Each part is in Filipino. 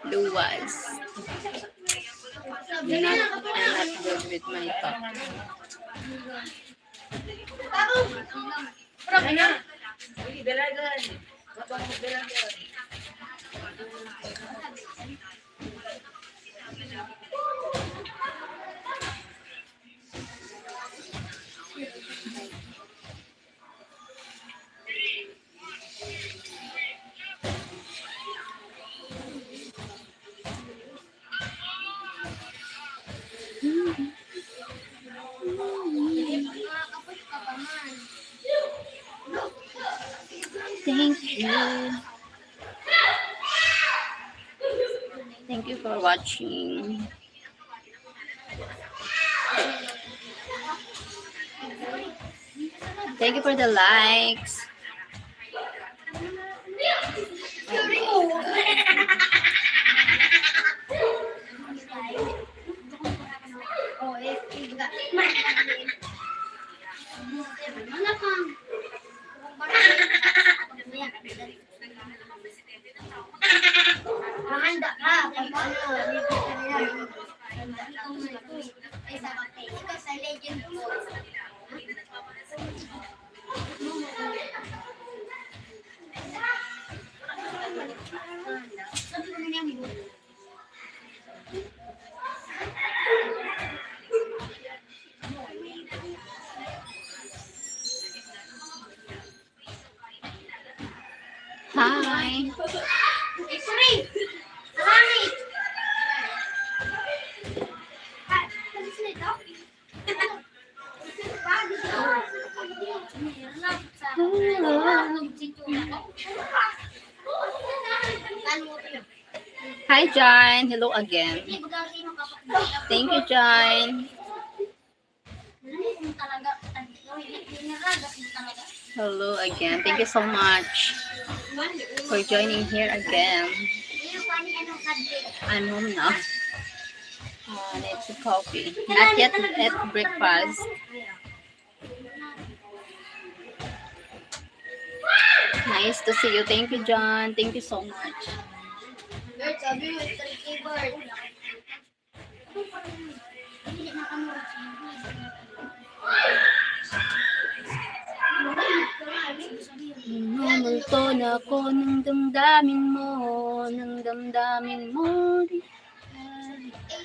Luwas. I'm not good with my talk. Thank you. Thank you for watching. Thank you for the likes. Mahanda ka. Ikaw sa legend mo. Hi. Hi, John. Hello again. Thank you, John. Hello again. Thank you so much for joining here again. I'm home now. Need some coffee. Not yet at breakfast. Nice to see you. Thank you, John. Thank you so much. Multo na ako ng damdamin mo, ng damdamin mo.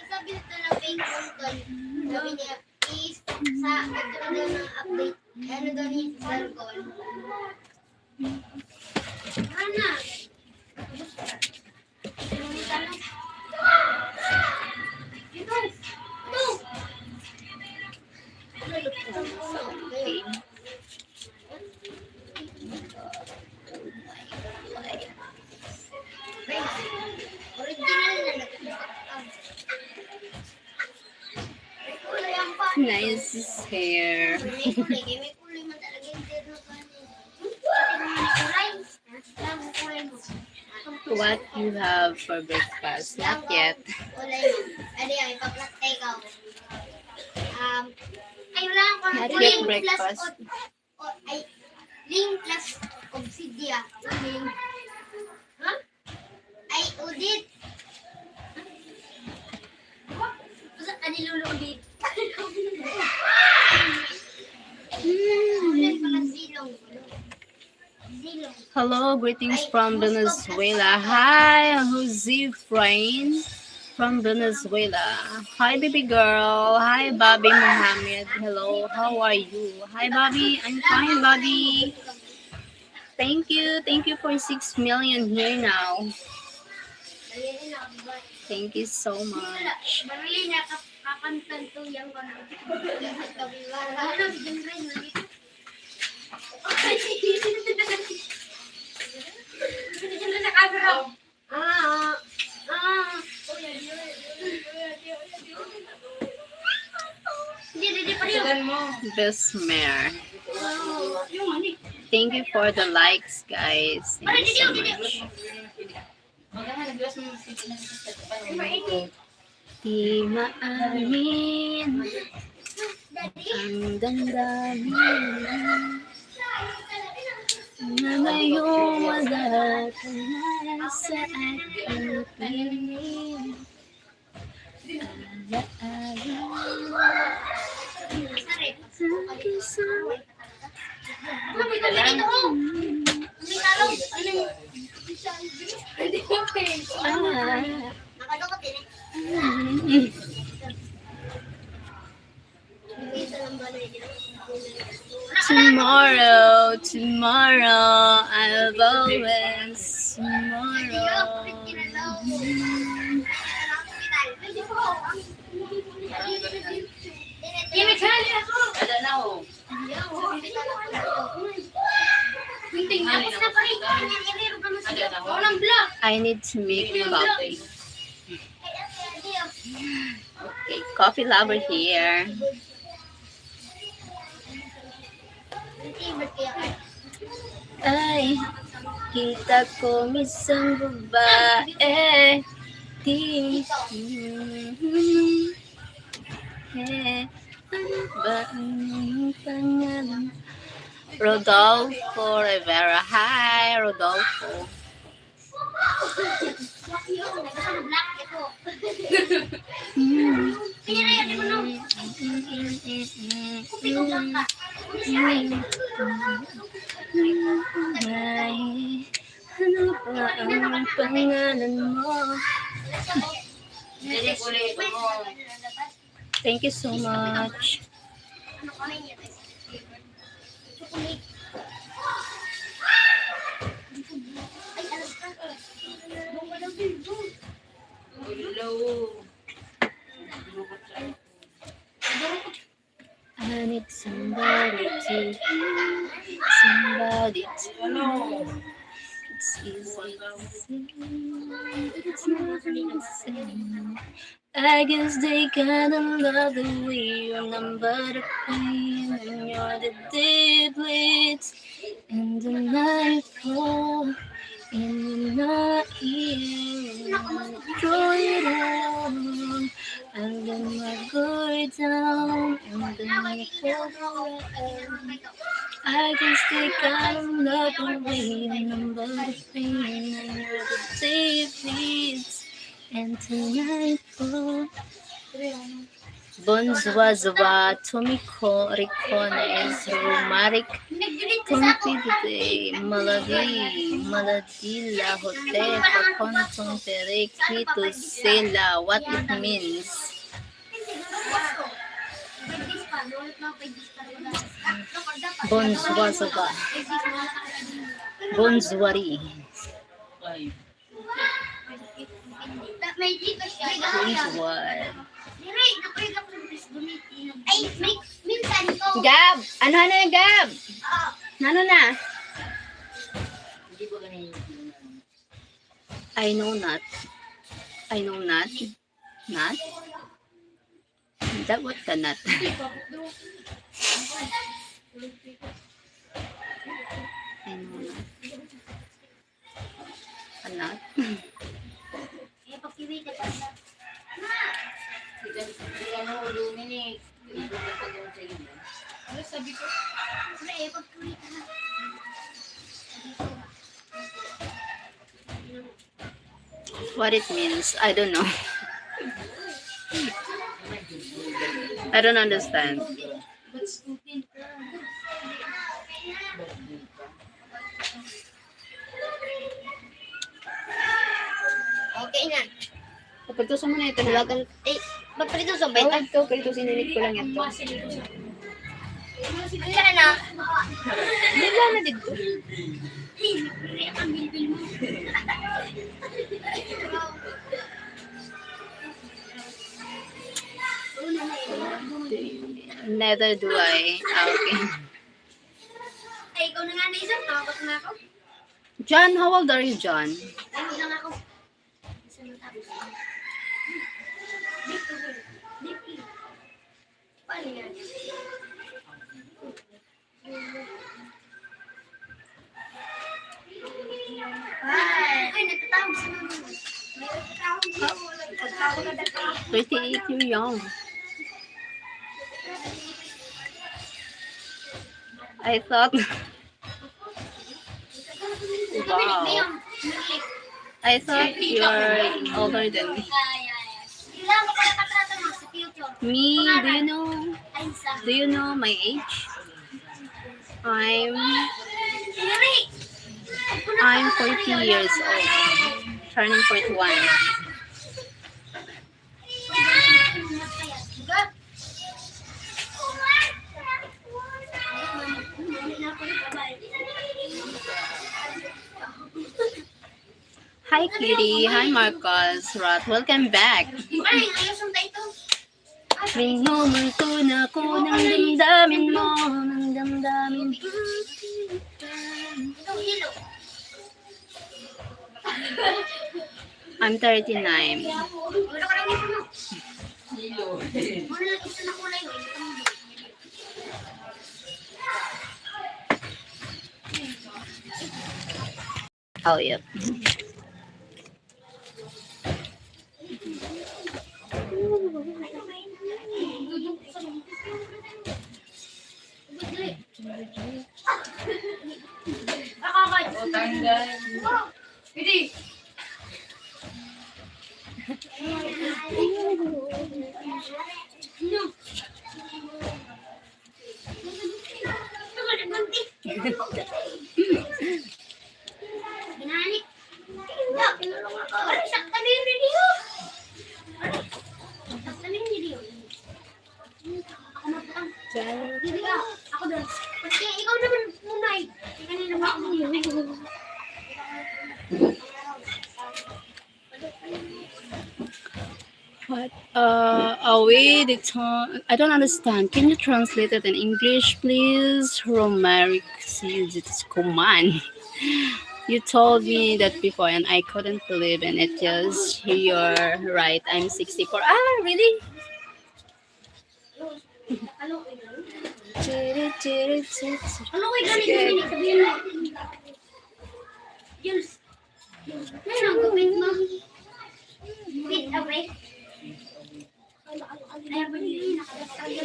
Sabi nito na fake content. Sabi niya, is sa ito daw ng update. Ano daw ni Zargon? Ana! Okay. Nice hair. What you have for breakfast? Not yet. Not yet breakfast. Ling plus obsidia. Ay, udit. Basta kanilolo udit. Hello, greetings from Venezuela. Hi, Jose Frain from Venezuela. Hi, baby girl. Hi, Bobby Mohammed. Hello, how are you? Hi, Bobby. I'm fine, Bobby. Thank you. Thank you for 6 million here now. Thank you so much. Besmer. Thank you for the likes, guys. Thank you so much. Di maamin ang damdamin. na ngayong wala ka na sa aking piling. Alaala sa kisang May tabi dito ko. May talong. Hindi ko kayo. Nakadukot din eh. Ito lang ba na yun? Tomorrow, tomorrow, I'll always tomorrow. I need to make coffee. Okay, coffee lover here. Ay, kita ko isang babae. Di, ano ba ang pangalan? Rodolfo Rivera. Hi, Rodolfo. Ay, ano ba ang pangalan mo? Thank you so much. I need somebody to somebody to it's easy to see. It's not the same. I guess they gotta love the way you remember the pain and you're the deep bleeds and the nightfall and you're not here. Throw it on and then I go down and then I fall around. I guess they gotta love the way you remember the pain and you're the deep bleeds and tonight fall. Bonzwa Tomiko Ricones Romarik Confidente Maladi La Hote Pacontong Perekito Sela. What it means? Bonzwari. Bonzwar. Gab! Ano yung Gab? Ano na? I know not. I know not. Not? Is that what the not? I know not. A not? What it means, I don't know. I don't understand. Okay na. Pagpritusan mo na ito na. Magprito sa beta. Ito, pritusin nilit ko lang ito. Wala na. Wala na dito. Neither do I. Okay. Ay, ikaw na nga na isang. Tawag na ako. John, how old are you, John? Ay, lang ako. Isa na tapos. Paano yan? Ay, nagtatawag sa mga. May nagtatawag sa mga. 28, you're young. I thought Wow. I thought you're older than me. Me, do you know my age? I'm 40 years old, turning 41. Hi Kitty, hi Marcos, Rot, welcome back. Minumulto na ko ng damdamin mo, ng damdamin. I'm 39. Oh, yep. Ako doon. Kasi ikaw naman muna eh. Kanina ba ako What? Away the tone. I don't understand. Can you translate it in English, please? Romeric sees it's command. You told me that before, and I couldn't believe in it. Yes, you're right. I'm 64. Ah, really? Ano kay ganit sabihin mo? Jules. Ano ang gupit mo? Gupit away.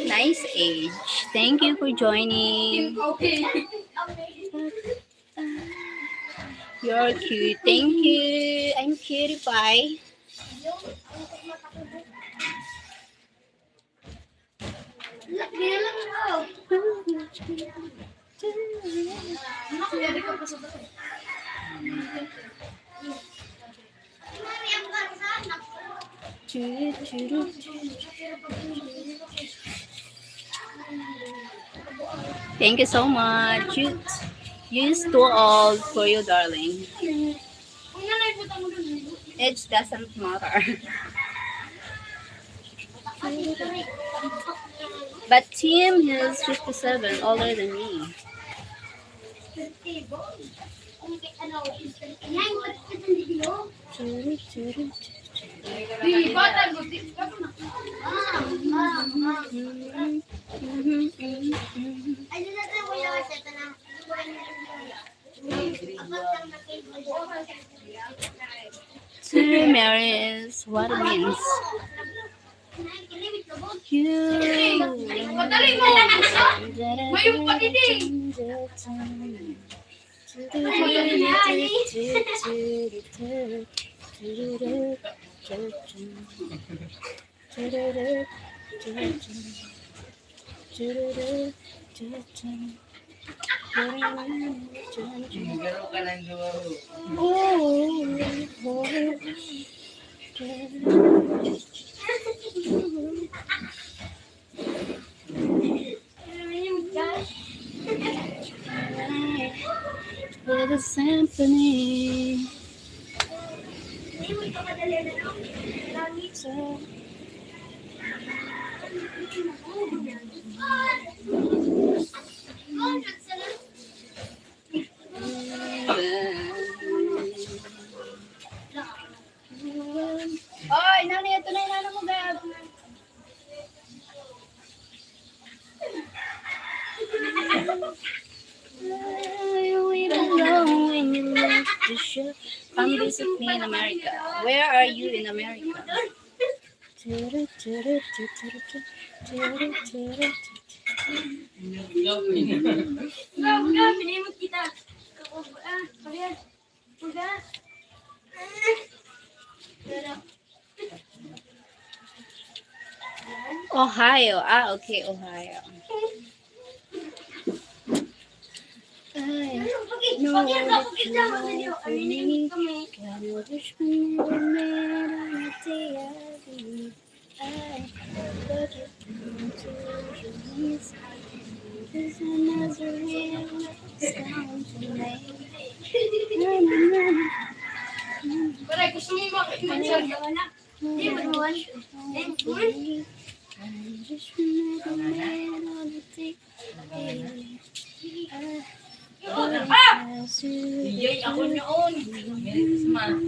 Nice age. Thank you for joining. Okay. You're cute. Thank you. I'm cutie pie. Thank you so much. You too old for you, darling. Age doesn't matter. But Tim is 57, older than me. To marry is what it means. With a symphony. Oy, nani, ito na yung nana mo, Gab. We belong when you left the ship. Come visit me in America. Where are you in America? Ohio. Ah, okay, Ohio. I know that you love me. God, I wish we never met on the day I leave. I love you to your knees. There's another real sound to make. Na, na, na, Wala, gusto mo makikinig sa wala. Hindi, manuwan. I wish we never met on the day I leave. DJ ako noon. Meron sa mga.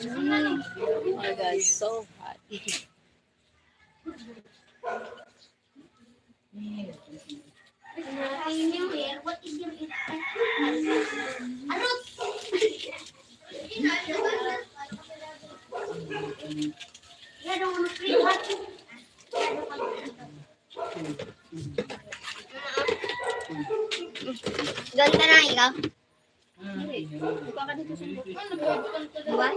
Oh my God, so hot. New Year, what is your ano? I don't want to free what? Ganda na ikaw. Buka ka dito sa What?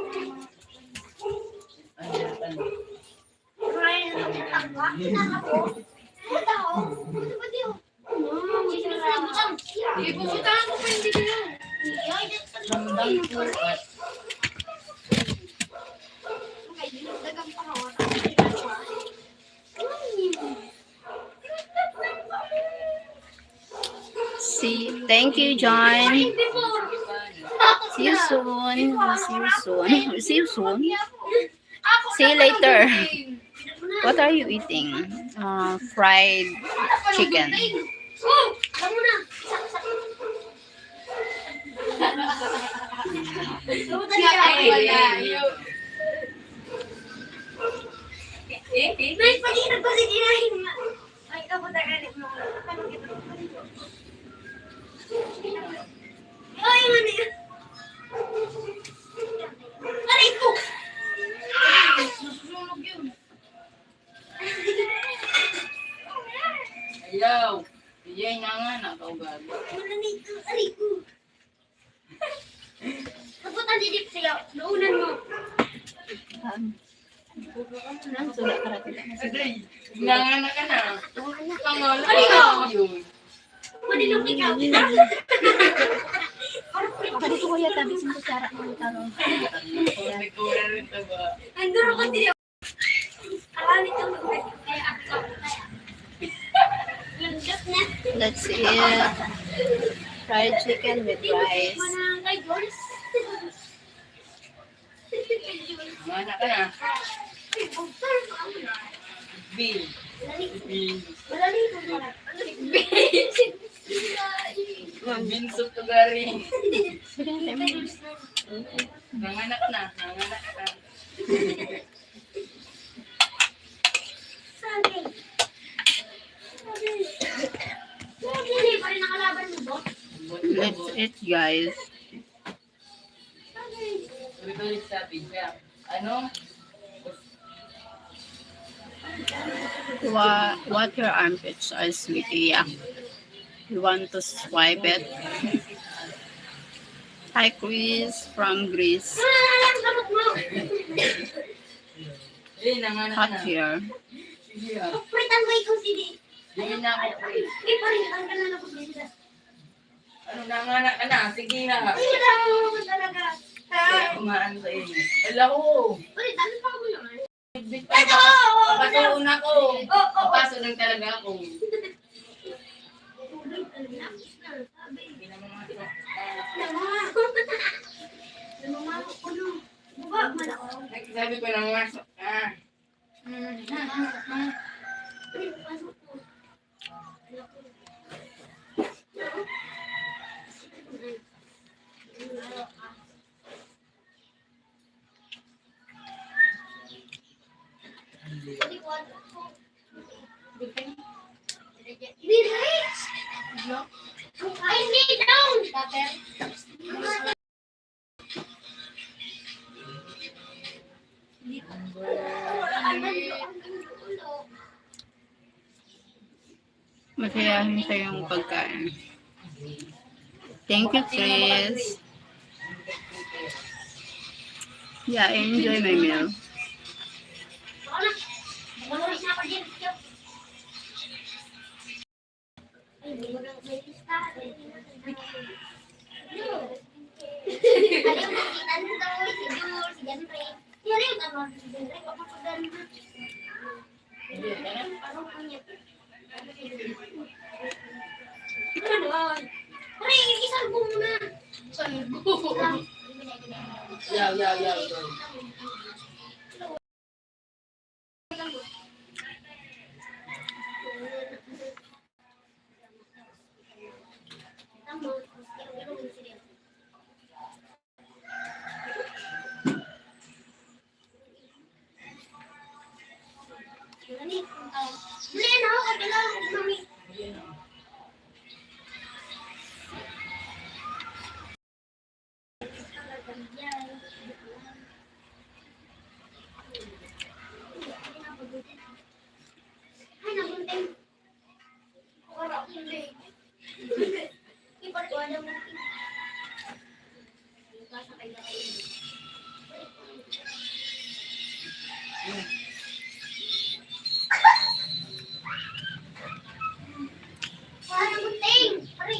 See, thank you, John. See you soon. See you soon. See you soon. See you later. What are you eating? Fried chicken. Nice, pag-inag ko si Kinahin. Ay, kapunta ka rin mo. Ay, mani. Aray ko! Nasusunog yun. Ayaw. DJ na nga nakaugal. Malamig ang aray ko. Kapunta didip sa'yo. Naunan mo. Sudah karate. Nanganak ka na. Nanganak Ay, ka oh. na yun. Manilong ikaw. Tadi ko kuya tabi sa kutsara ng tarong. Nagkura rin ito ba? Anduro ko din. Alali ka mo. Kaya ako. Landas na. Let's eat fried chicken with rice. Manangay, Joyce. Nanganak ka na. Bill. Bill. Malali ko pala. Bill sa tugari. Nanganak na. Nanganak na. Sabi. Hindi pa rin nakalaban mo, boss. Let's eat, guys. Ulit sabi siya. Ano? What your armpits are, sweetie? Yeah. You want to swipe it? Hi, Chris from Greece. Ang gamot mo. Nanganak Hot na. here. Sige ah. Pritan mo ikaw, Sidi. Hindi na ako free. Iparitan ka na ako dito. Ano, nanganak ka na. Sige ha. Wala mo talaga. Kaya kumaan sa inyo. Wala ko. Paritan pa mo naman. Papaso na ko. Papaso lang talaga ako. Hindi naman mga ito. Sabi ko nang masok ka. I need down. Masayahin sa yung pagkain. Thank you, Chris. Yeah, I enjoy my meal. Yaw.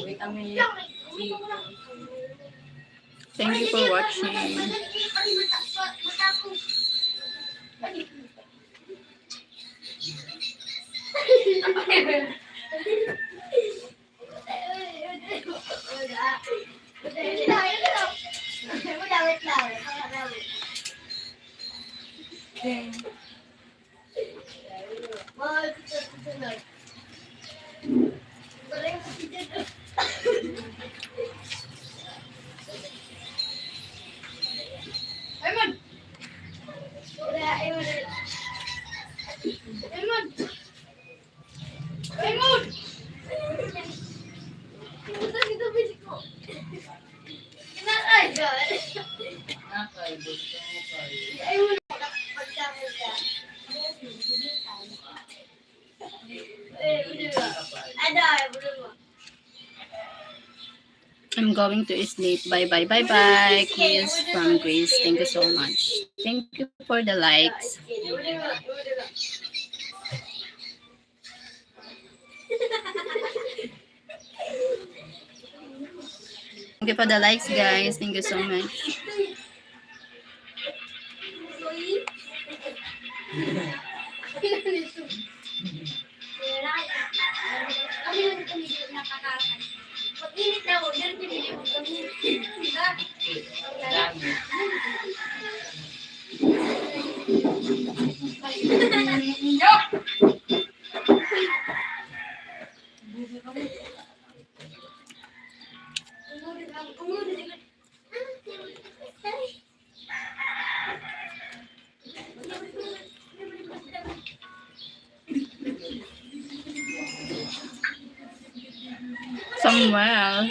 Wait a minute. Thank you for watching. I'm going to sleep. Bye bye. Kiss from Grace. Thank you so much. Thank you for the likes. Thank you for the likes, guys. Thank you so much. Pag-init na ako, dyan pinili mo kami. Samuel.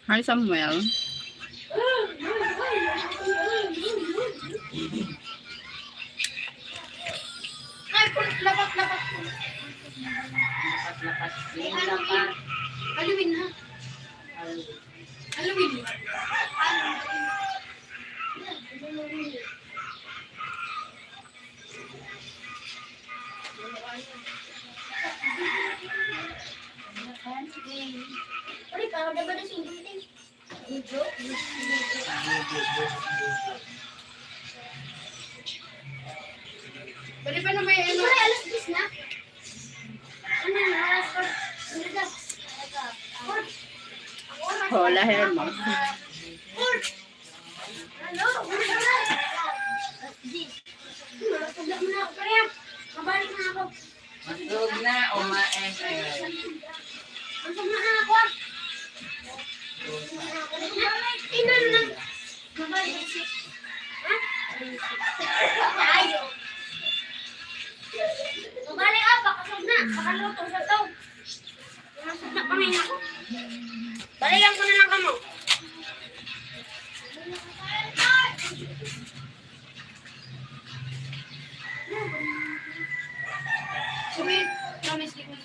Hi, Samuel. Lapat. Alumin ha. Alumin. Ori, kalau udah pada singgung deh. Hijau. Bali pa na may ano? Ay, alas 10 na. Ano na, alas 4. Hola, Hermo. Ano? Masugla mo na ako. Kaya, mabalik na ako. Masug na, umaen. Masug na ako. Tinan na. Mabalik. Ha? Tayo. Mabalik ako. Bakasog na. Bakaluto sa to. Masug na pa ngayon ako. Balikan ko na lang kamo. Sabi, promise ko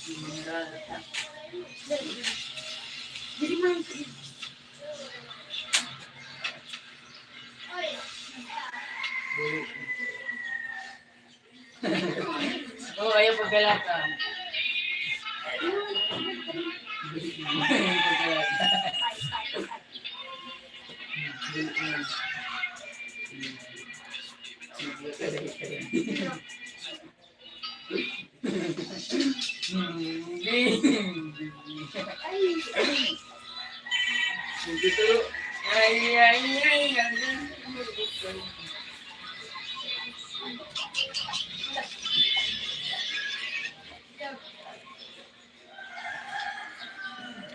Bili mo yung Oo, ayaw pagkalata.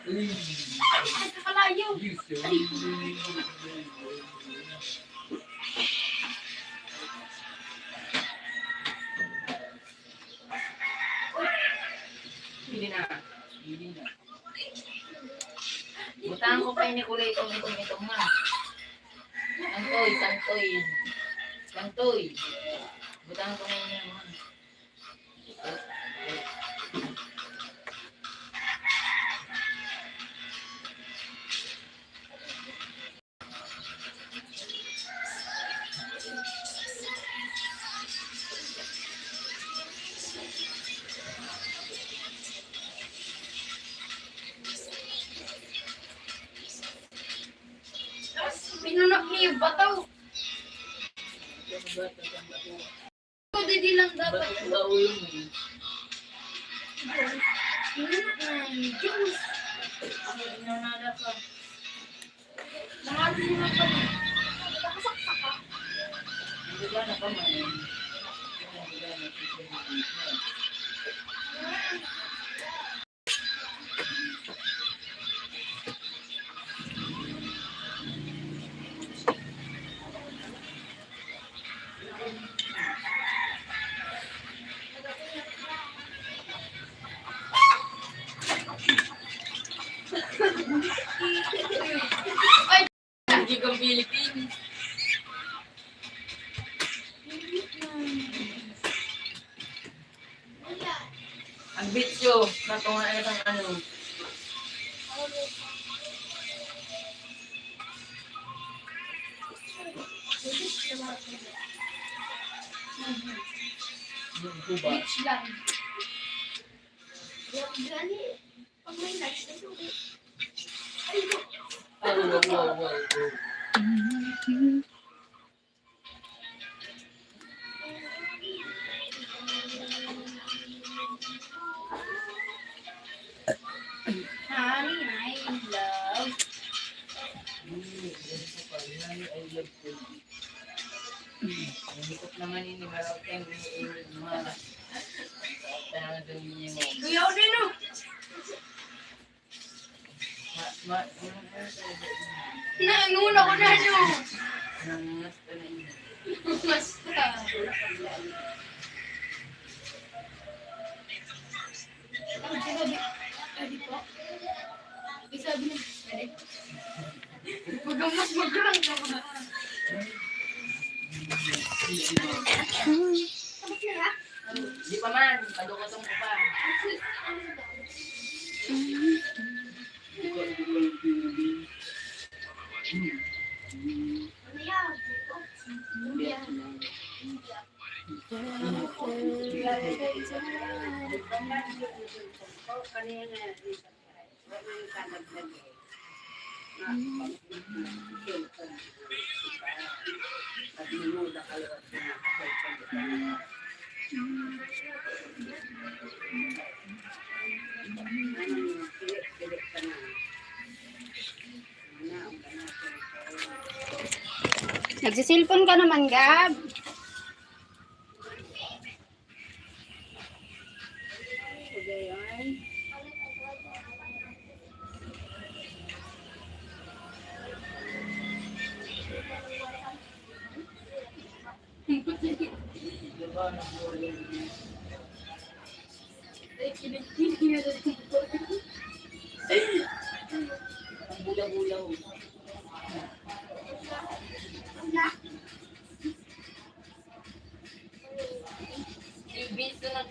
ay, kakalayo. Hindi na. Hindi na. Butahan ko kayo ni Kulay itong ma. Santoy, santoy. Santoy. Butahan ko kayo niya ma. Pinunak niya yung bataw. Ito, di lang dapat. Ba't ba ulo mo? Juice. Ako inanada ka. Mga sila pa rin. Nakasaksak ka. Hindi ka na pa man. Ay, Hindi kang Philippines. Ang bitso, natungan na ng ano. Yung kuba. beach lang. Yung gani, pag may night, ay, Oh, wow. honey, I love. Nangikot naman ini marap yang mga tanang dumi mo. Kuyaw din, no? Naanguna ko na, no? Basta. Ang sinabi, pwede po? Isabi na, pwede. Magamas magrang ka ba? Tapos na ya? Di pa man, padukotong ko pa. Ano yan? Lumbia. Nagsisilpon ka naman, Gab. Ang bulaw-bulaw. Ibis na lang.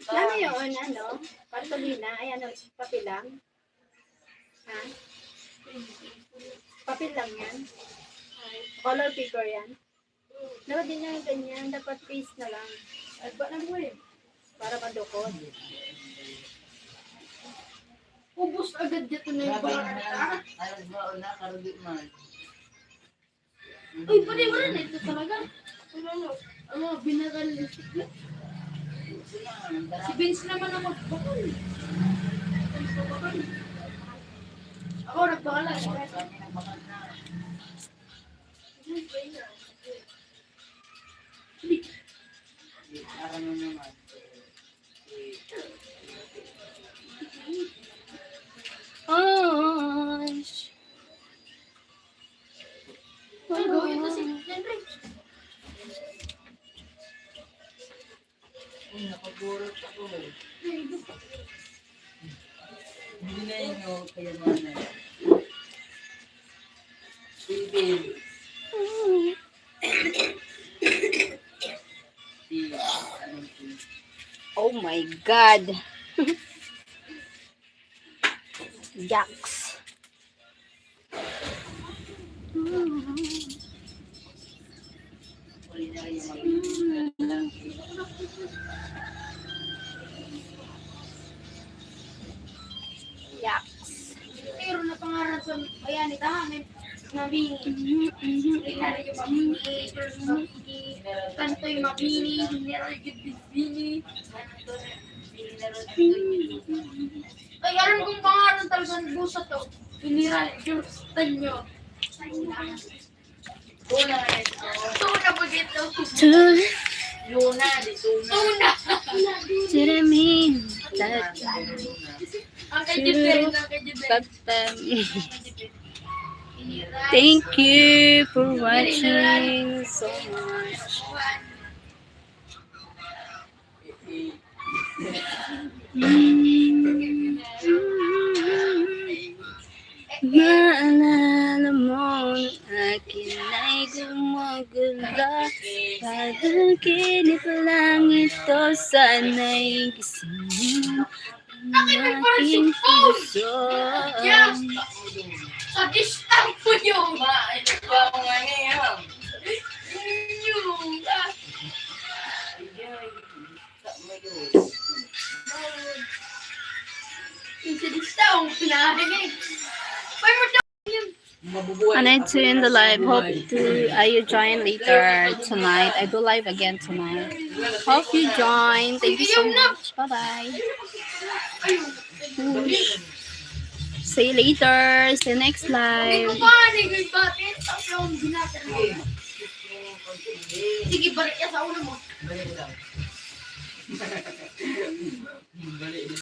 Ano yun, ano? Cartolina? Ay, ano, papel lang? Ha? Papel lang yan? Color paper yan? Dapat din yung ganyan, dapat face na lang. Ay, ba na mo eh? Para madukot. Ubus agad dito na yung barata. Alam ba, na, karugit man. Uy, pwede mo rin ito talaga. Ano, binagal na si Vince naman ang magbakal. Ako nagbakal lang. Kami nagbakat na. Aram mo naman. Gosh. Ano gawin ito si Henry? Uy, nakagurot ako. Hindi na yun yung kayamanan. Pilipin. Si, anong si? Oh my God. Yucks. Uli na rin yung mga Yucks. Pero na pangaran sa bayan ni Taha, may mabini. Rinari yung mabini. Kanto yung mabini. Rinari yung bini. Ay, alam kong pangalan talaga ng busa to. Rinari yung tanyo. Tuna na ito. Tuna po dito. Luna, di tuna. Tuna! To the mean. Ang kay Jibel, ang kay Jibel. Thank you for watching so much. Maalala mo ang akin ay gumagala. Pagkakinip lang ito, sana'y gisingin ang aking puso. Yes! Sa distant po yung Ito pa ako nga ngayon. yung yung sa distant pinahanig. May mo daw yun. Mabubuhay. I need to end the live. Hope to you join later tonight. I do live again tonight. Hope you join. Thank you so much. Bye bye. See you later. See you next Hindi live. ko pahanig yung batin. Tapos yung binatan mo. Sige, balik yan sa ulo mo. Balik lang. Balik.